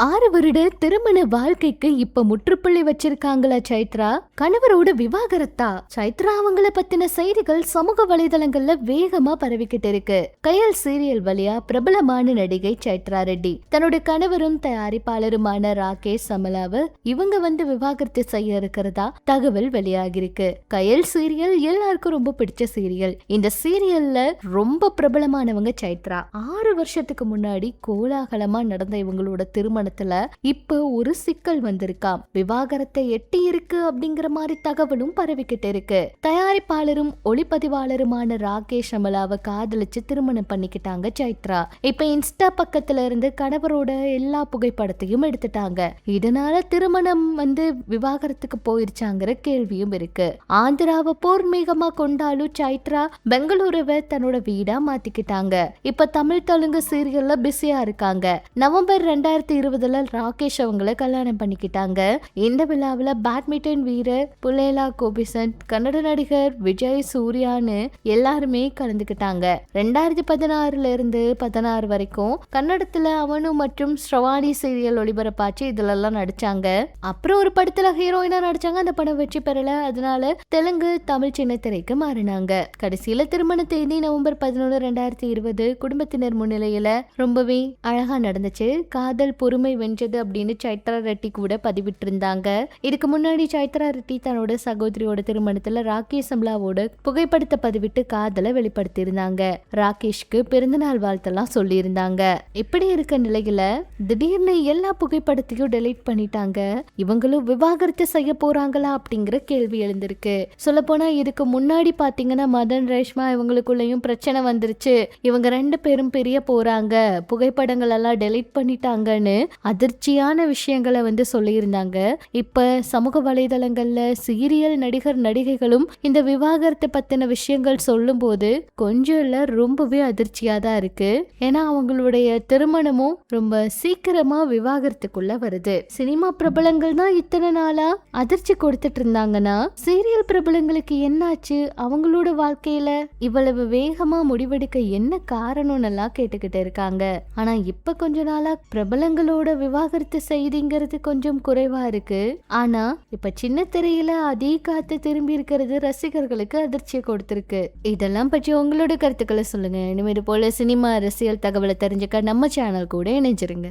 6 வருட திருமண வாழ்க்கைக்கு இப்ப முற்றுப்புள்ளி வச்சிருக்காங்களா சைத்ரா? கணவரோட விவாகரத்தா? சைத்ரா அவங்கள பத்தின செய்திகள் சமூக வலைதளங்கள்ல வேகமா பரவிக்கிட்டு இருக்கு. கயல் சீரியல் வழியா பிரபலமான நடிகை சைத்ரா ரெட்டி தன்னோட கணவரும் தயாரிப்பாளருமான ராகேஷ் சமலாவை இவங்க விவாகரத்து செய்ய இருக்கிறதா தகவல் வெளியாகிருக்கு. கயல் சீரியல் எல்லாருக்கும் ரொம்ப பிடிச்ச சீரியல். இந்த சீரியல்ல ரொம்ப பிரபலமானவங்க சைத்ரா. 6 வருஷத்துக்கு முன்னாடி கோலாகலமா நடந்த இவங்களோட திருமணத்துல இப்ப ஒரு சிக்கல் வந்திருக்காம். விவாகரத்தை எட்டி இருக்கு அப்படிங்கிற மாதிரி தகவலும் பரவிக்கிட்டு இருக்கு. தயாரிப்பாளரும் ஒளிப்பதிவாளருமான ராகேஷ் அமலாவை காதலிச்சு திருமணம் பண்ணிக்கிட்டாங்க சைத்ரா. இப்ப இன்ஸ்டா பக்கத்துல இருந்து கணவரோட எல்லா புகைப்படத்தையும் எடுத்துட்டாங்க. இதனால திருமணம் விவாகரத்துக்கு போயிருச்சாங்கிற கேள்வியும் இருக்கு. ஆந்திராவை பூர்வீகமா கொண்டாலும் சைத்ரா பெங்களூருவை தன்னோட வீடா மாத்திக்கிட்டாங்க. இப்ப தமிழ் தெலுங்கு சீரியல்ல பிஸியா இருக்காங்க. நவம்பர் 2020 ராகேஷ் அவங்கள கல்யாணம் பண்ணிக்கிட்டாங்க. இந்த விழாவில் பேட்மிண்டன் வீரர் புலேலா கோபிசன், கன்னட நடிகர் விஜய், சூர்யான்னு எல்லாருமே கலந்துக்கிட்டாங்க. 2016 இருந்து 16 வரைக்கும் கன்னடத்துல அவனு மற்றும் ஸ்ரவாணி சீரியல் ஒளிபரப்பாச்சு. இதுல எல்லாம் நடிச்சாங்க. அப்புறம் ஒரு படத்துல ஹீரோயினா நடிச்சாங்க. அந்த படம் வெற்றி பெறல. அதனால தெலுங்கு தமிழ் சின்ன திரைக்கு மாறினாங்க. கடைசியில திருமண தேதி நவம்பர் 11, 2020 குடும்பத்தினர் முன்னிலையில ரொம்பவே அழகா நடந்துச்சு. காதல் பொறுமை வென்றது அப்படின்னு சைத்ரா ரெட்டி கூட பதிவிட்டு இருந்தாங்க. இதுக்கு முன்னாடி சைத்ரா ரெட்டி தன்னோட சகோதரியோட திருமணத்துல ராகேஷ் சம்லாவோட புகைப்படத்தை பதிவிட்டு காதலை வெளிப்படுத்தி இருந்தாங்க. ராகேஷ்க்கு பிறந்தநாள் வாழ்த்தெல்லாம் சொல்லி இருந்தாங்க. இப்படி இருக்க நிலையில திடீர்னு எல்லா புகைப்படத்தையும் டெலீட் பண்ணிட்டாங்க. இவங்களும் விவாகரத்து செய்ய போறாங்களா அப்படிங்கிற கேள்வி எழுந்திருக்கு. சொல்ல போனா இதுக்கு முன்னாடி பாத்தீங்கன்னா மதன் ரேஷ்மா இவங்களுக்குள்ளயும் பிரச்சனை வந்துருச்சு. இவங்க 2 பேரும் பிரிய போறாங்க, புகைப்படங்கள் எல்லாம் டெலீட் பண்ணிட்டாங்கன்னு அதிர்ச்சியான விஷயங்களை சொல்லியிருந்தாங்க. இப்ப சமூக வலைதளங்கள்ல சீரியல் நடிகர் நடிகைகளும் இந்த விவாகரத்தை பத்தின விஷயங்கள் சொல்லும் போது கொஞ்சம் இல்ல ரொம்பவே அதிர்ச்சியா தான் இருக்கு. ஏன்னா அவங்களுடைய திருமணமும் ரொம்ப சீக்கிரமா விவாகரத்துக்குள்ள வருது. சினிமா பிரபலங்கள் தான் இத்தனை நாளா அதிர்ச்சி கொடுத்துட்டு இருந்தாங்கன்னா சீரியல் பிரபலங்களுக்கு என்னாச்சு, அவங்களோட வாழ்க்கையில இவ்வளவு வேகமா முடிவெடுக்க என்ன காரணம்னு எல்லாம் கேட்டுக்கிட்டு இருக்காங்க. ஆனா இப்ப கொஞ்ச நாளா பிரபலங்களோட விவாகரத்து செய்திங்கிறது கொஞ்சம் குறைவா இருக்கு. ஆனா இப்ப சின்ன திரையில அதே காத்து திரும்பி இருக்கிறது ரசிகர்களுக்கு அதிர்ச்சியை கொடுத்திருக்கு. இதெல்லாம் பற்றி உங்களோட கருத்துக்களை சொல்லுங்க. இனிமேல் போல சினிமா அரசியல் தகவலை தெரிஞ்சுக்க நம்ம சேனல் கூட இணைஞ்சிருங்க.